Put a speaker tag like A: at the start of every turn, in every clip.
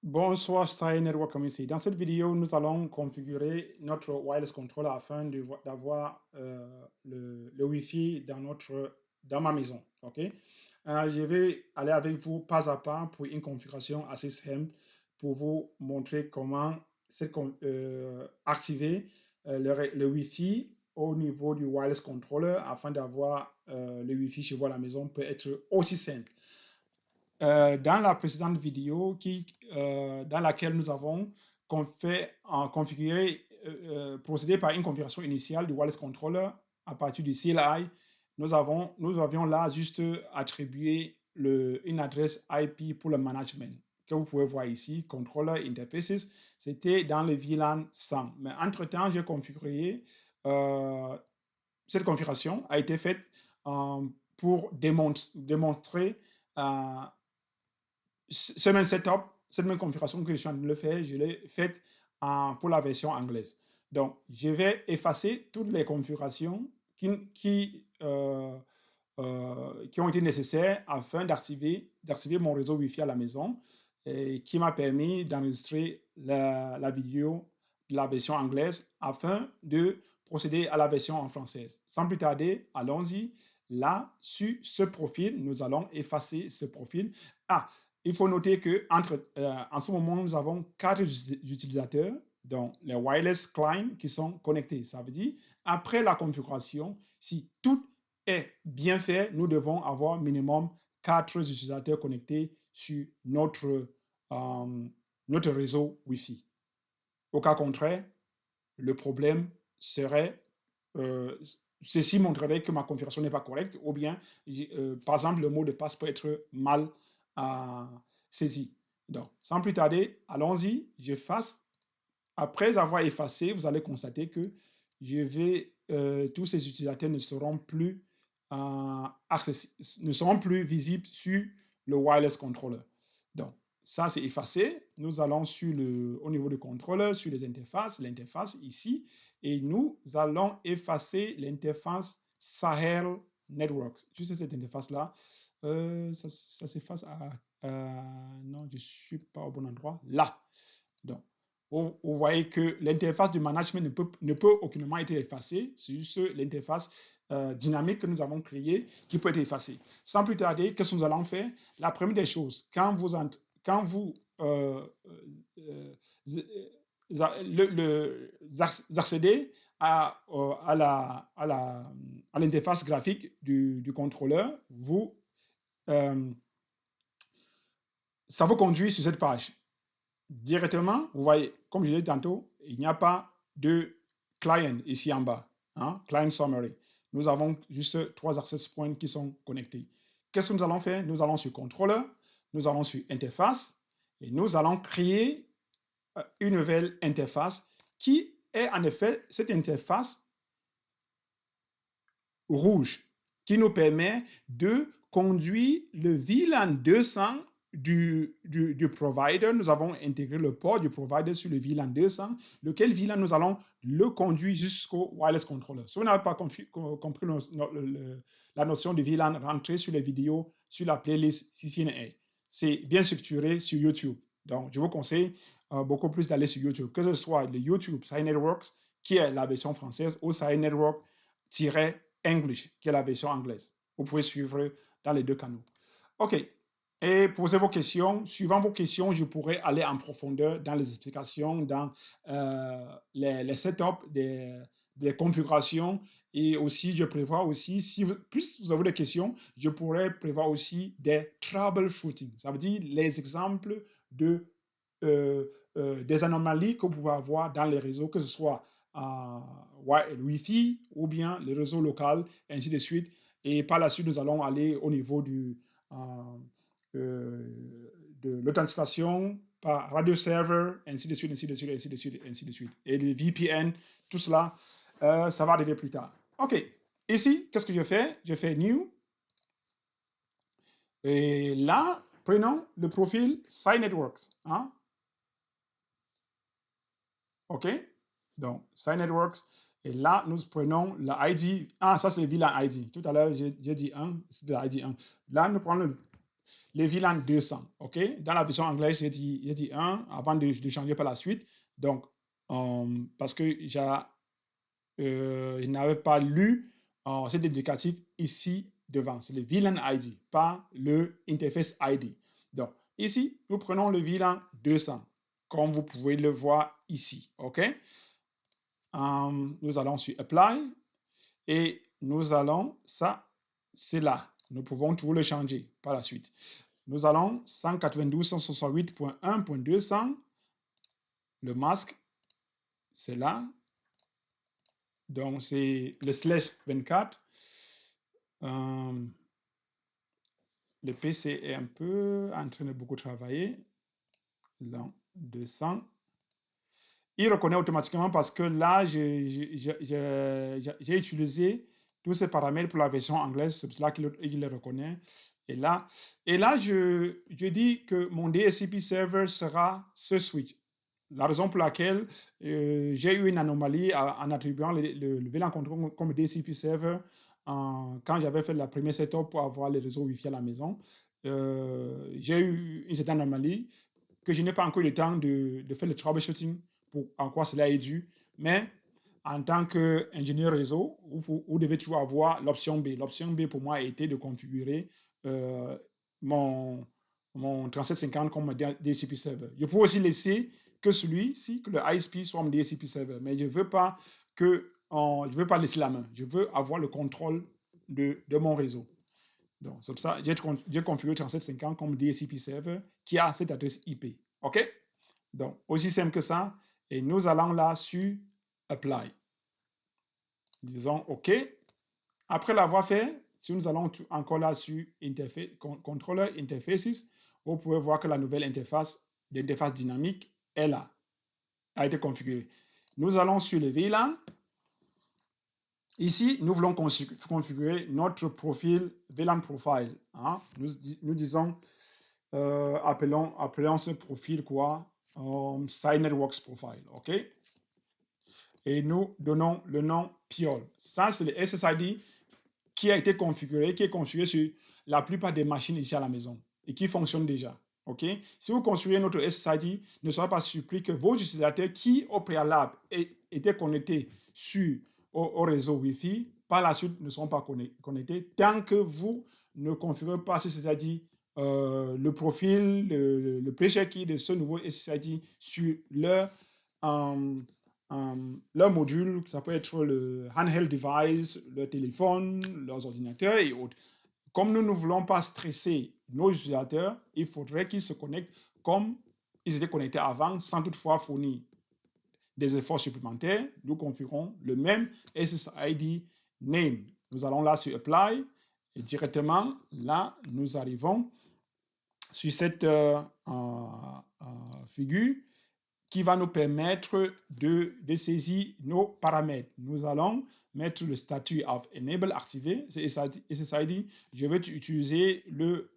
A: Bonsoir, Style Network Community. Dans cette vidéo, nous allons configurer notre wireless controller afin d'avoir le Wi-Fi dans ma maison. Ok. Je vais aller avec vous pas à pas pour une configuration assez simple pour vous montrer comment activer le Wi-Fi au niveau du wireless controller afin d'avoir le Wi-Fi chez vous à la maison peut être aussi simple. Dans la précédente vidéo dans laquelle nous avons procédé par une configuration initiale du wireless controller à partir du CLI, nous avions là juste attribué une adresse IP pour le management que vous pouvez voir ici, Controller Interfaces, c'était dans le VLAN 100. Mais entre-temps, j'ai configuré, cette configuration a été faite pour démontrer ce même setup, cette même configuration que je suis en train de le faire, je l'ai faite pour la version anglaise. Donc, je vais effacer toutes les configurations qui ont été nécessaires afin d'activer mon réseau Wi-Fi à la maison et qui m'a permis d'enregistrer la vidéo de la version anglaise afin de procéder à la version en française. Sans plus tarder, allons-y. Là, sur ce profil, nous allons effacer ce profil. Il faut noter que en ce moment, nous avons 4 utilisateurs, dont les wireless clients qui sont connectés. Ça veut dire, après la configuration, si tout est bien fait, nous devons avoir minimum 4 utilisateurs connectés sur notre réseau Wi-Fi. Au cas contraire, le problème serait, ceci montrerait que ma configuration n'est pas correcte, ou bien, par exemple, le mot de passe peut être mal saisi. Donc, sans plus tarder, allons-y, j'efface. Après avoir effacé, vous allez constater que tous ces utilisateurs ne seront plus visibles sur le wireless controller. Donc, ça, c'est effacé. Nous allons au niveau du contrôleur, sur les interfaces, l'interface ici, et nous allons effacer l'interface Sahel Networks. Juste cette interface-là, ça s'efface non, je ne suis pas au bon endroit. Là. Donc, vous voyez que l'interface du management ne peut aucunement être effacée. C'est juste l'interface dynamique que nous avons créée qui peut être effacée. Sans plus tarder, qu'est-ce que nous allons faire? La première des choses, quand vous accédez à l'interface graphique du contrôleur, ça vous conduit sur cette page. Directement, vous voyez, comme je l'ai dit tantôt, il n'y a pas de client ici en bas, hein, client summary. Nous avons juste 3 access points qui sont connectés. Qu'est-ce que nous allons faire? Nous allons sur controller, nous allons sur interface et nous allons créer une nouvelle interface qui est en effet cette interface rouge qui nous permet de conduire le VLAN 200 du provider. Nous avons intégré le port du provider sur le VLAN 200, lequel VLAN nous allons le conduire jusqu'au wireless controller. Si vous n'avez pas compris la notion de VLAN, rentrez sur les vidéos sur la playlist CCNA. C'est bien structuré sur YouTube. Donc, je vous conseille beaucoup plus d'aller sur YouTube, que ce soit le YouTube Sci Networks, qui est la version française, ou Sci Network English, qui est la version anglaise. Vous pouvez suivre dans les deux canaux. OK. Et posez vos questions. Suivant vos questions, je pourrai aller en profondeur dans les explications, dans les setups des configurations. Et aussi, je prévois aussi, plus vous avez des questions, je pourrais prévoir aussi des troubleshooting. Ça veut dire les exemples des anomalies que vous pouvez avoir dans les réseaux, que ce soit Wi-Fi ou bien le réseau local, ainsi de suite. Et par la suite, nous allons aller au niveau de l'authentification par radio server, ainsi de suite, ainsi de suite, ainsi de suite, ainsi de suite. Et le VPN, tout cela, ça va arriver plus tard. OK. Ici, qu'est-ce que je fais? Je fais New. Et là, prenons le profil SciNetworks. Hein? OK? Donc, SciNetworks. Et là, nous prenons l'ID. Ah, ça, c'est le VLAN ID. Tout à l'heure, j'ai dit 1, c'est de l'ID 1. Là, nous prenons le VLAN 200. OK? Dans la version anglaise, j'ai dit 1 avant de changer par la suite. Donc, parce que je n'avais pas lu cet indicatif ici devant. C'est le VLAN ID, pas le interface ID. Donc, ici, nous prenons le VLAN 200, comme vous pouvez le voir ici. OK? Nous allons sur Apply et nous allons, ça, c'est là. Nous pouvons toujours le changer par la suite. Nous allons 192.168.200. Le masque, c'est là. Donc, c'est le /24. Le PC est un peu en train de beaucoup travailler. Là, 200. Il reconnaît automatiquement parce que là, j'ai utilisé tous ces paramètres pour la version anglaise. C'est pour cela qu'il le reconnaît. Et là, je dis que mon DHCP server sera ce switch. La raison pour laquelle j'ai eu une anomalie en attribuant le VLAN control comme DHCP server quand j'avais fait la première setup pour avoir les réseaux Wi-Fi à la maison. J'ai eu une certaine anomalie que je n'ai pas encore eu le temps de faire le troubleshooting pour en quoi cela est dû. Mais en tant qu'ingénieur réseau, vous devez toujours avoir l'option B. L'option B pour moi a été de configurer mon 3750 comme DHCP server. Je peux aussi laisser que celui-ci, que le ISP soit mon DHCP server, mais je ne veux pas laisser la main. Je veux avoir le contrôle de mon réseau. Donc, c'est pour ça que j'ai configuré 3750 comme DHCP server qui a cette adresse IP. OK? Donc, aussi simple que ça. Et nous allons là sur Apply. Disons OK. Après l'avoir fait, si nous allons encore là sur Controller Interfaces, vous pouvez voir que la nouvelle interface, l'interface dynamique, est là, a été configurée. Nous allons sur le VLAN. Ici, nous voulons configurer notre profil VLAN Profile. Hein? Nous disons, appelons ce profil quoi? Side Networks Profile. OK? Et nous donnons le nom Piol. Ça, c'est le SSID qui a été configuré, qui est configuré sur la plupart des machines ici à la maison et qui fonctionne déjà. OK? Si vous construisez notre SSID, ne soyez pas surpris que vos utilisateurs qui, au préalable, étaient connectés au réseau Wi-Fi, par la suite ne seront pas connectés tant que vous ne configurez pas, c'est-à-dire le profil, le pressure key de ce nouveau SSID sur leur module. Ça peut être le handheld device, le téléphone, leurs ordinateurs et autres. Comme nous ne voulons pas stresser nos utilisateurs, il faudrait qu'ils se connectent comme ils étaient connectés avant, sans toutefois fournir des efforts supplémentaires. Nous configurons le même SSID name. Nous allons là sur Apply et directement là, nous arrivons sur cette figure qui va nous permettre de saisir nos paramètres. Nous allons mettre le statut of enable activé, c'est SSID. Je vais utiliser le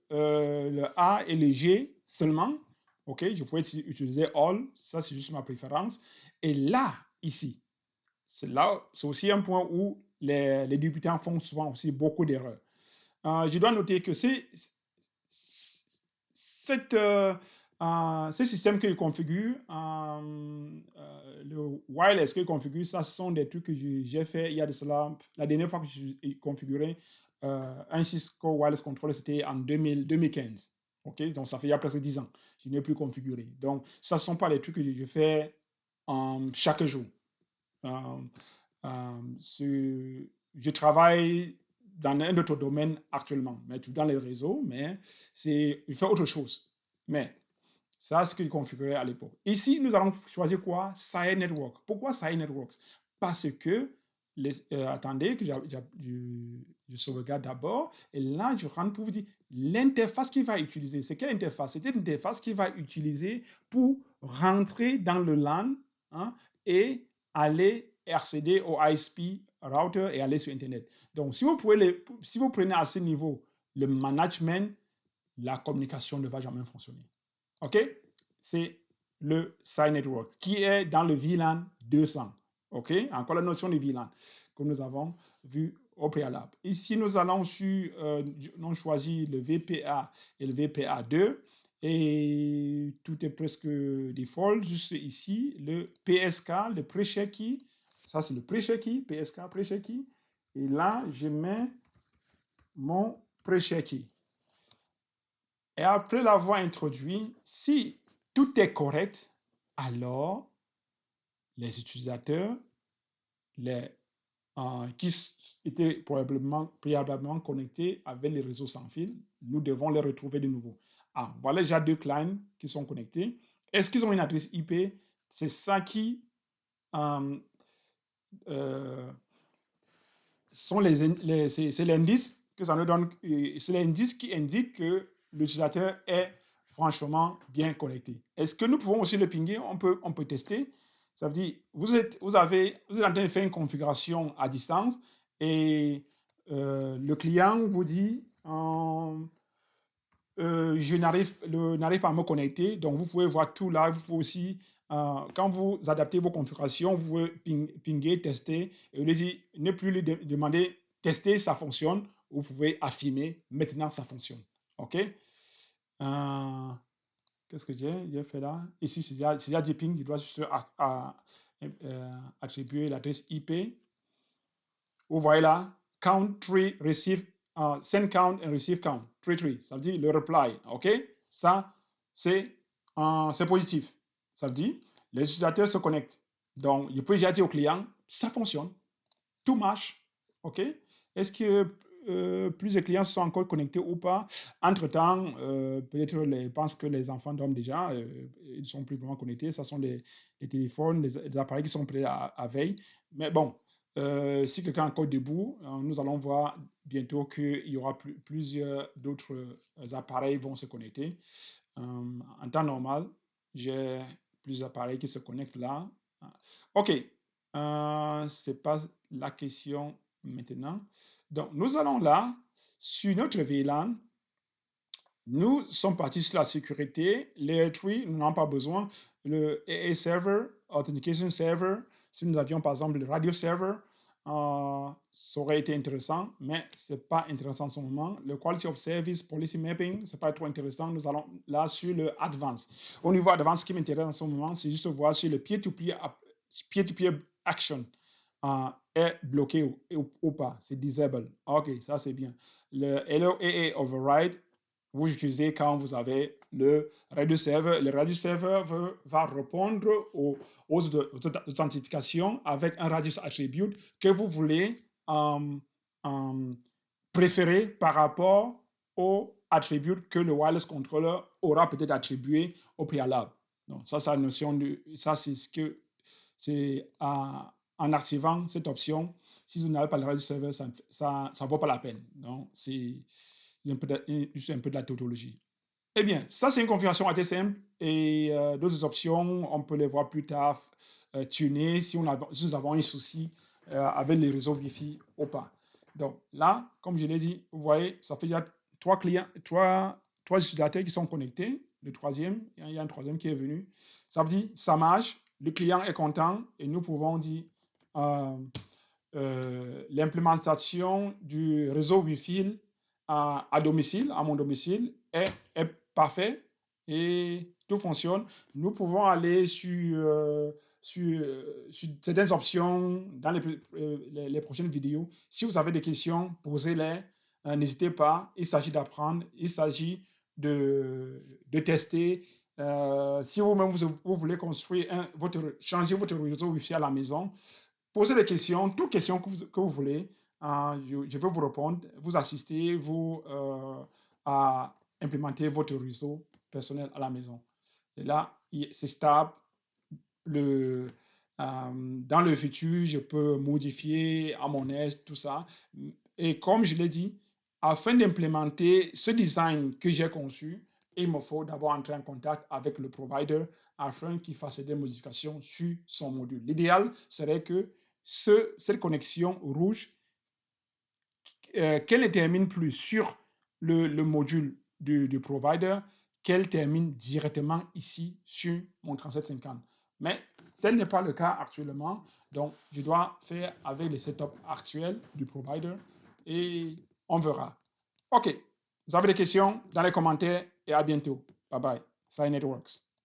A: A et le G seulement. OK, je pourrais utiliser all, ça c'est juste ma préférence. Et là, ici, c'est aussi un point où les débutants font souvent aussi beaucoup d'erreurs. Je dois noter que ce système que je configure, le wireless que je configure, ça ce sont des trucs que j'ai fait il y a de cela. La dernière fois que j'ai configuré un Cisco Wireless Controller, c'était en 2015. OK, donc ça fait il y a presque 10 ans. Je n'ai plus configuré. Donc, ça ne sont pas les trucs que je fais chaque jour. Je travaille dans un autre domaine actuellement, mais tout dans les réseaux, mais je fais autre chose. Mais ça, c'est ce que je configurais à l'époque. Ici, nous allons choisir quoi? Side Network. Pourquoi Side Networks? Parce que, attendez, que je sauvegarde d'abord, et là, je rentre pour vous dire l'interface qu'il va utiliser. C'est quelle interface? C'est une interface qu'il va utiliser pour rentrer dans le LAN et aller accéder au ISP router et aller sur Internet. Donc, si vous prenez à ce niveau le management, la communication ne va jamais fonctionner. OK? C'est le Side Network qui est dans le VLAN 200. OK? Encore la notion de VLAN que nous avons vu au préalable. Ici, nous allons sur, on choisit le VPA et le VPA2 et tout est presque default. Juste ici, le PSK, le Pressure Key. Ça, c'est le Pressure Key, PSK Pressure Key. Et là, je mets mon Pressure Key. Et après l'avoir introduit, si tout est correct, alors les utilisateurs qui étaient préalablement connectés avec les réseaux sans fil, nous devons les retrouver de nouveau. Ah, voilà déjà 2 clients qui sont connectés. Est-ce qu'ils ont une adresse IP? C'est ça qui sont c'est l'indice que ça nous donne, c'est l'indice qui indique que l'utilisateur est franchement bien connecté. Est-ce que nous pouvons aussi le pinguer? On peut tester. Ça veut dire, vous êtes en train de faire une configuration à distance et le client vous dit, je n'arrive pas à me connecter. Donc, vous pouvez voir tout là. Vous pouvez aussi, quand vous adaptez vos configurations, vous pouvez pinguer, tester. Et vous dites, ne plus lui demander, tester, ça fonctionne. Vous pouvez affirmer, maintenant ça fonctionne. OK? Qu'est-ce que j'ai fait là? Ici, c'est déjà dit ping. Il doit juste attribuer l'adresse IP. Vous voyez là, count 3, receive, send count and receive count. 3, 3. Ça veut dire le reply. OK? Ça, c'est positif. Ça veut dire les utilisateurs se connectent. Donc, je peux déjà dire au client, ça fonctionne. Tout marche. OK? Est-ce que plus de clients sont encore connectés ou pas? Entre-temps, peut-être je pense que les enfants dorment déjà. Ils ne sont plus vraiment connectés. Ce sont les téléphones, les appareils qui sont prêts à veille. Mais bon, si quelqu'un est encore debout, nous allons voir bientôt qu'il y aura plusieurs d'autres appareils vont se connecter. En temps normal, j'ai plusieurs appareils qui se connectent là. OK. Ce n'est pas la question maintenant. Donc, nous allons là, sur notre VLAN. Nous sommes partis sur la sécurité. Layer 3, nous n'en avons pas besoin. Le AA Server, Authentication Server, si nous avions par exemple le Radio Server, ça aurait été intéressant, mais ce n'est pas intéressant en ce moment. Le Quality of Service, Policy Mapping, ce n'est pas trop intéressant. Nous allons là sur le Advanced. Au niveau Advanced, ce qui m'intéresse en ce moment, c'est juste voir si le peer-to-peer action est bloqué ou pas. C'est disable. OK, ça c'est bien. Le LOAA Override, vous utilisez quand vous avez le radio server. Le radio server va répondre aux authentifications avec un radius attribute que vous voulez préférer par rapport au attribut que le wireless controller aura peut-être attribué au préalable. Donc, ça, c'est la notion de. Ça, c'est ce que. C'est en activant cette option. Si vous n'avez pas le radio server, ça ne vaut pas la peine. Donc, c'est un peu de la tautologie. Eh bien, ça, c'est une configuration assez simple et d'autres options, on peut les voir plus tard, tuner si nous avons un souci avec les réseaux Wi-Fi ou pas. Donc là, comme je l'ai dit, vous voyez, ça fait déjà 3 clients, 3 utilisateurs qui sont connectés. Le troisième, il y a un troisième qui est venu. Ça veut dire, ça marche, le client est content et nous pouvons dire l'implémentation du réseau Wi-Fi à domicile, à mon domicile, est parfait et tout fonctionne. Nous pouvons aller sur certaines options dans les prochaines vidéos. Si vous avez des questions, posez-les. N'hésitez pas. Il s'agit d'apprendre. Il s'agit de tester. Si vous-même vous voulez construire changer votre réseau Wi-Fi à la maison, posez des questions, toutes questions que vous voulez. Je vais vous répondre, vous assister, à implémenter votre réseau personnel à la maison. Et là, c'est stable. Dans le futur, je peux modifier à mon aise tout ça. Et comme je l'ai dit, afin d'implémenter ce design que j'ai conçu, il me faut d'abord entrer en contact avec le provider afin qu'il fasse des modifications sur son module. L'idéal serait que cette connexion rouge, qu'elle ne termine plus sur le module du provider, qu'elle termine directement ici sur mon 3750. Mais tel n'est pas le cas actuellement. Donc, je dois faire avec les setups actuels du provider et on verra. OK. Vous avez des questions dans les commentaires et à bientôt. Bye bye. Sai Networks.